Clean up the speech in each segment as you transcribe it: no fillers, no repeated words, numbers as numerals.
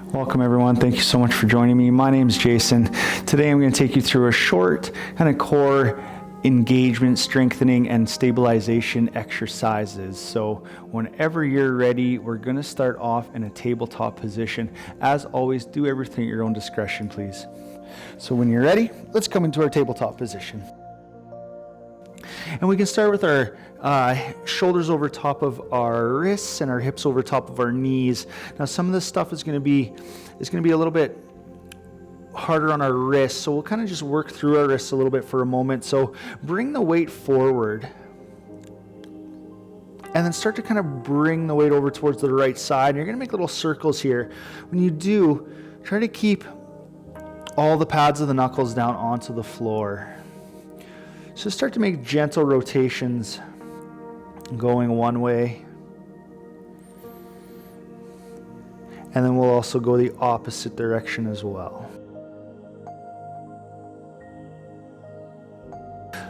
Welcome everyone. Thank you so much for joining me. My name is Jason. Today I'm going to take you through a short kind of core engagement, strengthening, and stabilization exercises. So whenever you're ready, we're going to start off in a tabletop position. As always, do everything at your own discretion, please. So when you're ready, let's come into our tabletop position. And we can start with our shoulders over top of our wrists and our hips over top of our knees. Now some of this stuff is going to be a little bit harder on our wrists, so we'll kind of just work through our wrists a little bit for a moment. So bring the weight forward and then start to kind of bring the weight over towards the right side. And you're going to make little circles here. When you do, try to keep all the pads of the knuckles down onto the floor. So start to make gentle rotations going one way. And then we'll also go the opposite direction as well.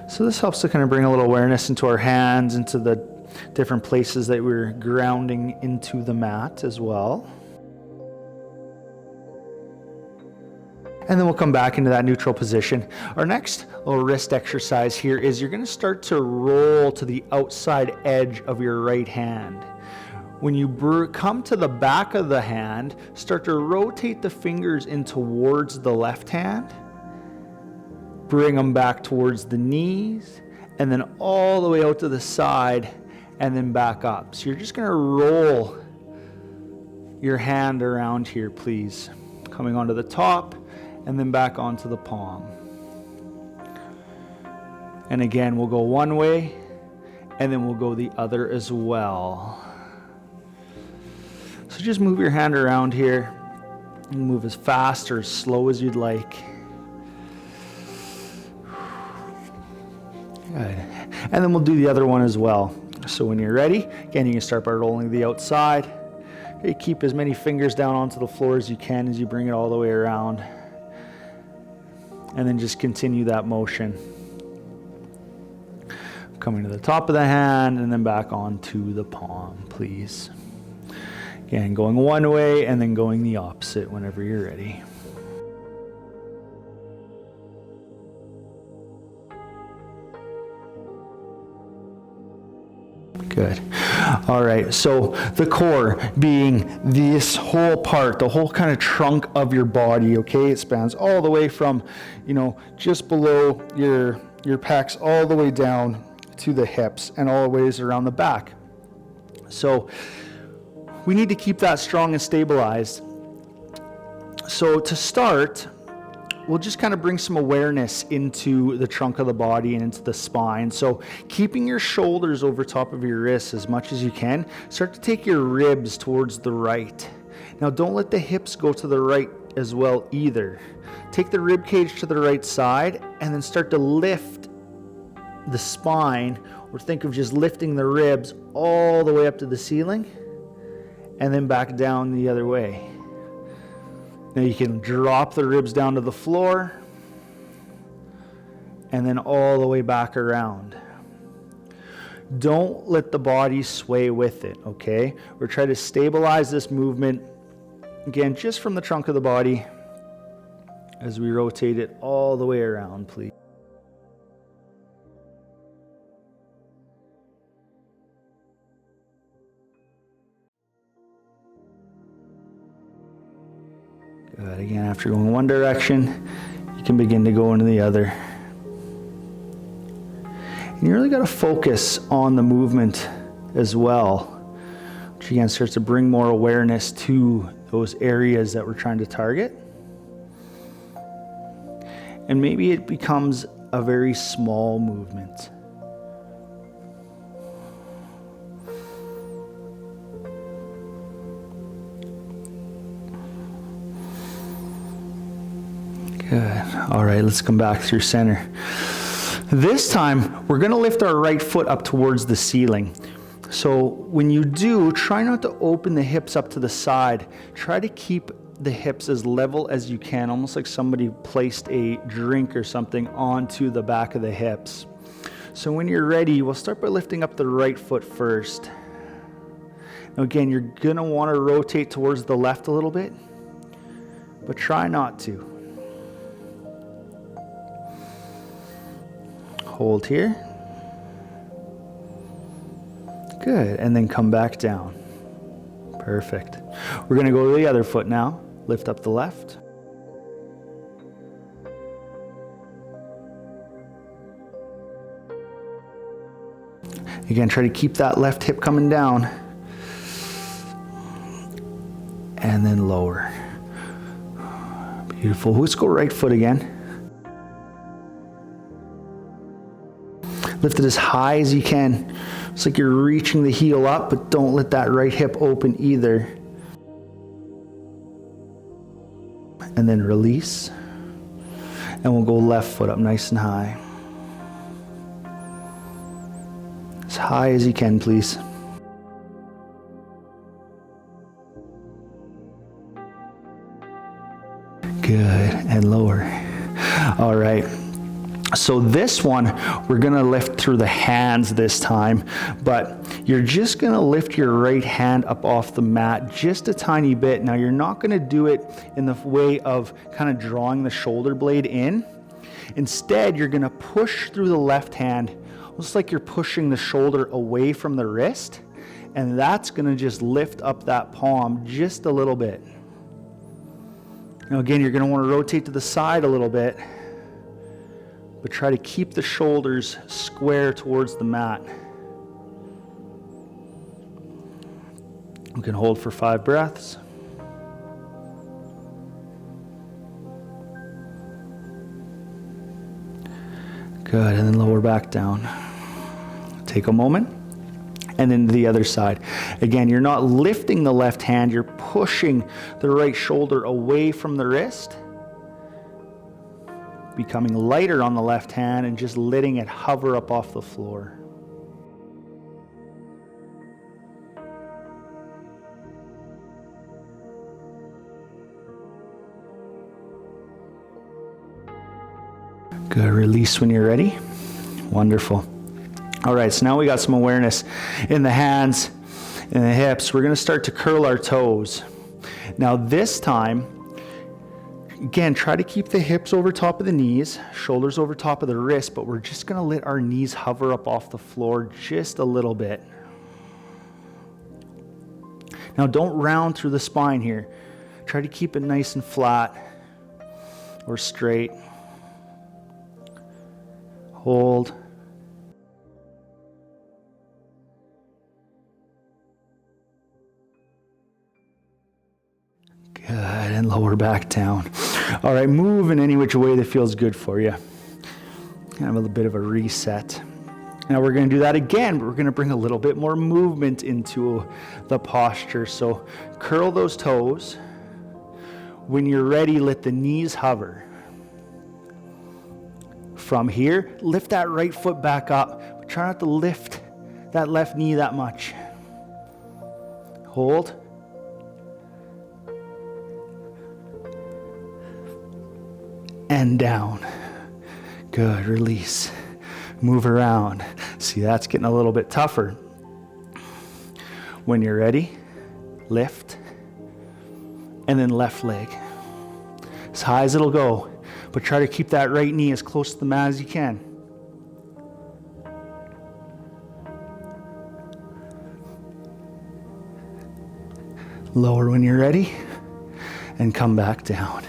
So this helps to kind of bring a little awareness into our hands, into the different places that we're grounding into the mat as well. And then we'll come back into that neutral position. Our next little wrist exercise here is you're going to start to roll to the outside edge of your right hand. When you come to the back of the hand, start to rotate the fingers in towards the left hand. Bring them back towards the knees, and then all the way out to the side, and then back up. So you're just going to roll your hand around here, please. Coming onto the top, and then back onto the palm. And again, we'll go one way, and then we'll go the other as well. So just move your hand around here, and move as fast or as slow as you'd like. Good. And then we'll do the other one as well. So when you're ready, again, you can start by rolling the outside. Okay, keep as many fingers down onto the floor as you can as you bring it all the way around. And then just continue that motion. Coming to the top of the hand and then back onto the palm, please. Again, going one way and then going the opposite whenever you're ready. Good. All right, so the core being this whole part, the whole kind of trunk of your body, okay? It spans all the way from, just below your pecs all the way down to the hips and all the ways around the back. So we need to keep that strong and stabilized. So to start, we'll just kind of bring some awareness into the trunk of the body and into the spine. So keeping your shoulders over top of your wrists as much as you can, start to take your ribs towards the right. Now don't let the hips go to the right as well either. Take the rib cage to the right side and then start to lift the spine, or think of just lifting the ribs all the way up to the ceiling and then back down the other way. Now you can drop the ribs down to the floor and then all the way back around. Don't let the body sway with it, okay? We're trying to stabilize this movement, again, just from the trunk of the body as we rotate it all the way around, please. Good. Again, after going one direction, you can begin to go into the other. And you really got to focus on the movement as well, which again starts to bring more awareness to those areas that we're trying to target. And maybe it becomes a very small movement. Good. All right, let's come back through center. This time, we're going to lift our right foot up towards the ceiling. So when you do, try not to open the hips up to the side. Try to keep the hips as level as you can, almost like somebody placed a drink or something onto the back of the hips. So when you're ready, we'll start by lifting up the right foot first. Now again, you're going to want to rotate towards the left a little bit. but try not to. Hold here. Good, and then come back down. Perfect. We're going to go to the other foot now. Lift up the left. Again, try to keep that left hip coming down. And then lower. Beautiful. Let's go right foot again. Lift it as high as you can. It's like you're reaching the heel up, but don't let that right hip open either. And then release. And we'll go left foot up nice and high. As high as you can, please. Good, and lower. All right. So this one, we're gonna lift through the hands this time, but you're just gonna lift your right hand up off the mat just a tiny bit. Now you're not gonna do it in the way of kind of drawing the shoulder blade in. Instead, you're gonna push through the left hand, almost like you're pushing the shoulder away from the wrist, and that's gonna just lift up that palm just a little bit. Now again, you're gonna wanna rotate to the side a little bit, but try to keep the shoulders square towards the mat. We can hold for 5 breaths. Good, and then lower back down. Take a moment, and then the other side. Again, you're not lifting the left hand, you're pushing the right shoulder away from the wrist, becoming lighter on the left hand and just letting it hover up off the floor. Good, release when you're ready. Wonderful. All right, so now we got some awareness in the hands and the hips. We're gonna start to curl our toes. Now this time, again, try to keep the hips over top of the knees, shoulders over top of the wrist, but we're just gonna let our knees hover up off the floor just a little bit. Now don't round through the spine here. Try to keep it nice and flat or straight. Hold. Good, and lower back down. All right, move in any which way that feels good for you. Kind of a little bit of a reset. Now we're going to do that again, but we're going to bring a little bit more movement into the posture. So curl those toes. When you're ready, let the knees hover. From here, lift that right foot back up. But try not to lift that left knee that much. Hold. And down. Good, release. Move around. See, that's getting a little bit tougher. When you're ready, lift. And then left leg. As high as it'll go. But try to keep that right knee as close to the mat as you can. Lower when you're ready. And come back down.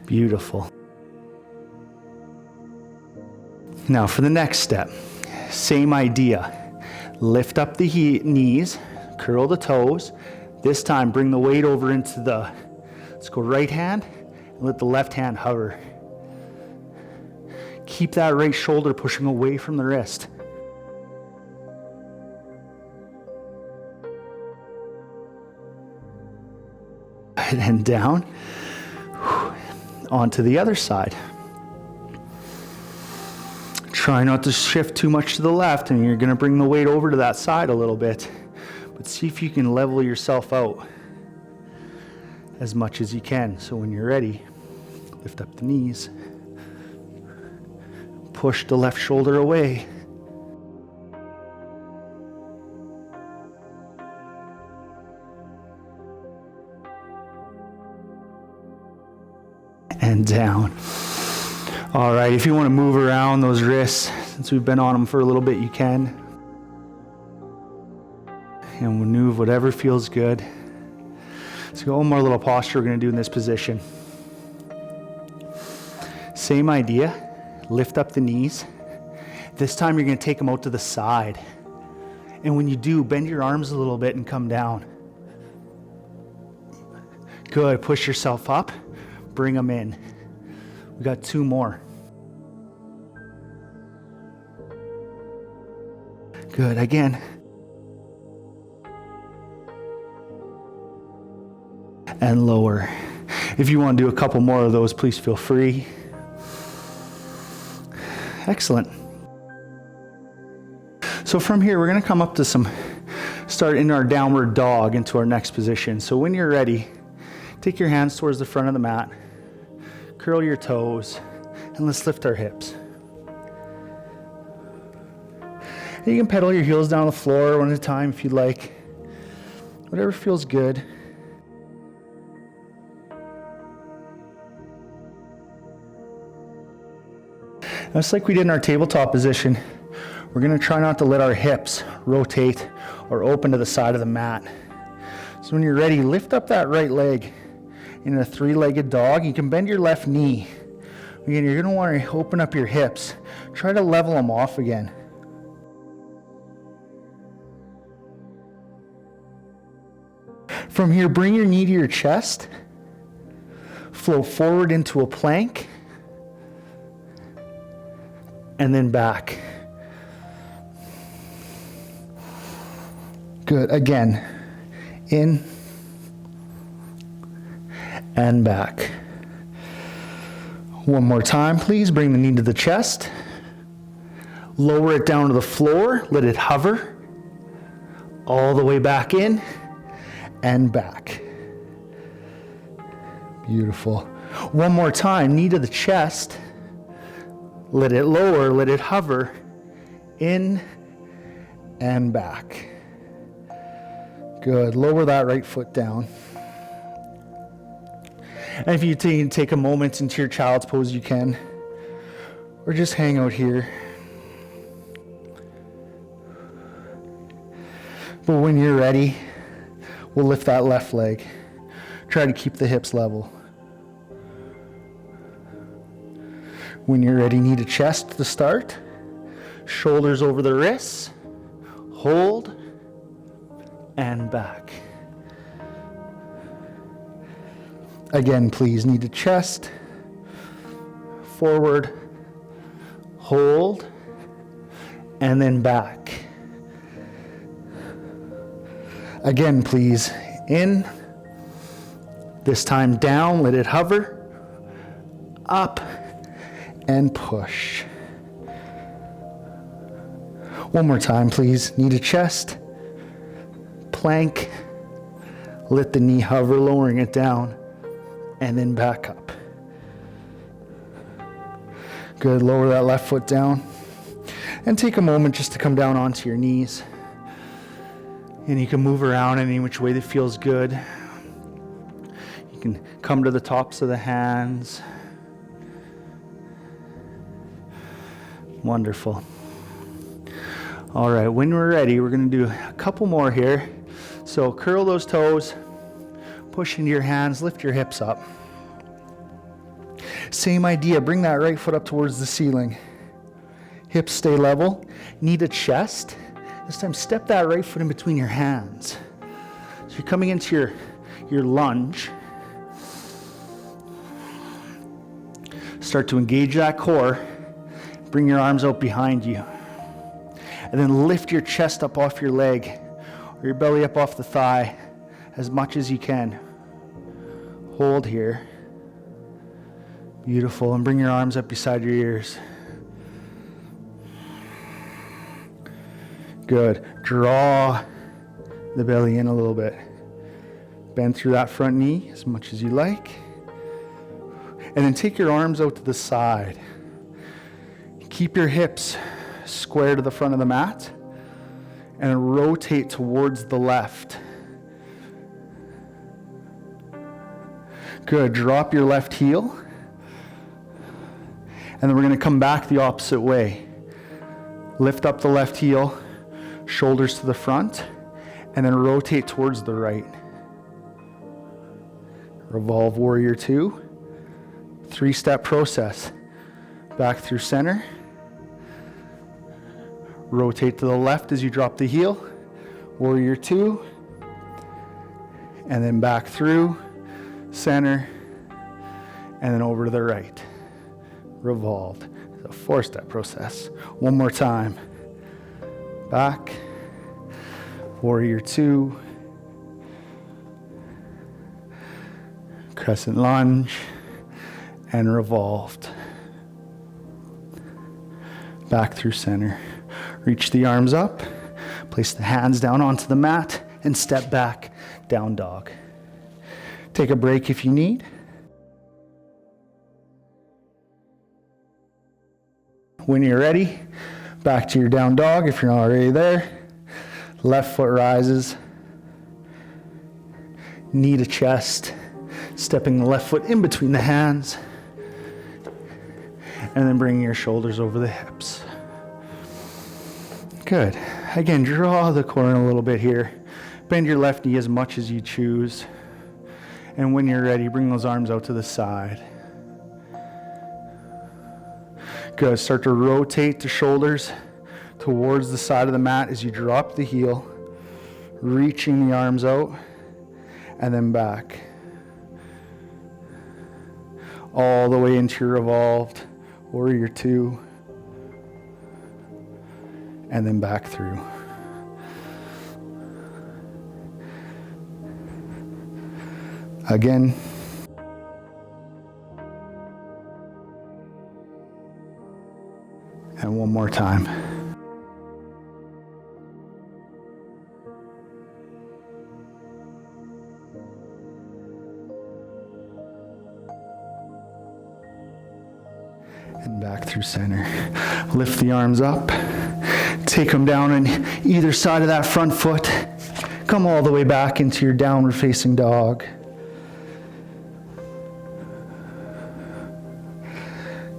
Beautiful. Now for the next step, same idea. Lift up the knees, curl the toes. This time bring the weight over into the, let's go right hand, and let the left hand hover. Keep that right shoulder pushing away from the wrist. And down, onto the other side. Try not to shift too much to the left, and you're going to bring the weight over to that side a little bit. But see if you can level yourself out as much as you can. So when you're ready, lift up the knees. Push the left shoulder away. and down. All right, if you want to move around those wrists, since we've been on them for a little bit, you can. And we'll move whatever feels good. So one more little posture we're going to do in this position. Same idea, lift up the knees. This time you're going to take them out to the side. And when you do, bend your arms a little bit and come down. Good, push yourself up, bring them in. We got 2 more. Good, again. And lower. If you want to do a couple more of those, please feel free. Excellent. So from here, we're going to come up to start in our downward dog into our next position. So when you're ready, take your hands towards the front of the mat, curl your toes, and let's lift our hips. And you can pedal your heels down the floor one at a time if you'd like. Whatever feels good. Just like we did in our tabletop position, we're going to try not to let our hips rotate or open to the side of the mat. So when you're ready, lift up that right leg in a 3-legged dog. You can bend your left knee. Again, you're going to want to open up your hips. Try to level them off again. From here, bring your knee to your chest. Flow forward into a plank. And then back. Good. Again. In and back. One more time, please. Bring the knee to the chest. Lower it down to the floor. Let it hover. All the way back in and back. Beautiful. One more time. Knee to the chest. Let it lower, let it hover, in and back. Good, lower that right foot down. And if you take a moment into your child's pose, you can. Or just hang out here. But when you're ready, we'll lift that left leg. Try to keep the hips level. When you're ready, knee to chest to start. Shoulders over the wrists. Hold. And back. Again, please, knee to chest. Forward. Hold. And then back. Again, please. In. This time down, let it hover. Up. And push. One more time, please. Knee to chest. Plank. Let the knee hover, lowering it down. And then back up. Good. Lower that left foot down. And take a moment just to come down onto your knees. And you can move around any which way that feels good. You can come to the tops of the hands. Wonderful. All right, when we're ready, we're going to do a couple more here. So curl those toes, push into your hands, lift your hips up. Same idea, bring that right foot up towards the ceiling. Hips stay level, knee to chest. This time step that right foot in between your hands. So you're coming into your lunge. Start to engage that core. Bring your arms out behind you. And then lift your chest up off your leg or your belly up off the thigh as much as you can. Hold here. Beautiful. And bring your arms up beside your ears. Good. Draw the belly in a little bit. Bend through that front knee as much as you like. And then take your arms out to the side. Keep your hips square to the front of the mat and rotate towards the left. Good. Drop your left heel. And then we're going to come back the opposite way. Lift up the left heel, shoulders to the front, and then rotate towards the right. Revolve warrior two. 3-step process. Back through center. Rotate to the left as you drop the heel. Warrior two. And then back through center. And then over to the right. Revolved. It's a 4-step process. One more time. Back. Warrior two. Crescent lunge. And revolved. Back through center. Reach the arms up. Place the hands down onto the mat and step back, down dog. Take a break if you need. When you're ready, back to your down dog if you're not already there. Left foot rises. Knee to chest. Stepping the left foot in between the hands. And then bringing your shoulders over the hips. Good. Again, draw the core in a little bit here. Bend your left knee as much as you choose. And when you're ready, bring those arms out to the side. Good. Start to rotate the shoulders towards the side of the mat as you drop the heel, reaching the arms out, and then back. All the way into your revolved warrior two, and then back through. Again. And one more time. And back through center. Lift the arms up. Take them down on either side of that front foot. Come all the way back into your downward facing dog.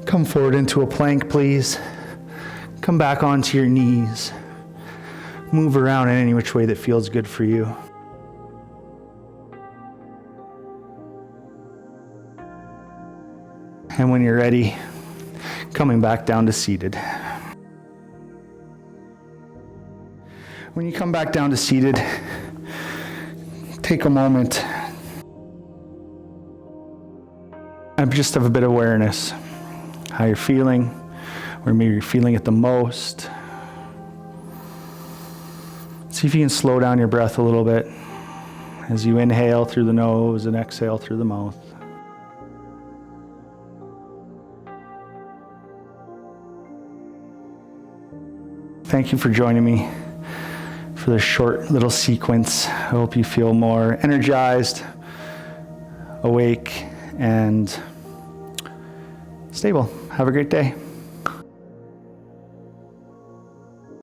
Come forward into a plank, please. Come back onto your knees. Move around in any which way that feels good for you. And when you're ready, coming back down to seated. When you come back down to seated, take a moment and just have a bit of awareness. How you're feeling, where maybe you're feeling it the most. See if you can slow down your breath a little bit as you inhale through the nose and exhale through the mouth. Thank you for joining me for this short little sequence. I hope you feel more energized, awake, and stable. Have a great day.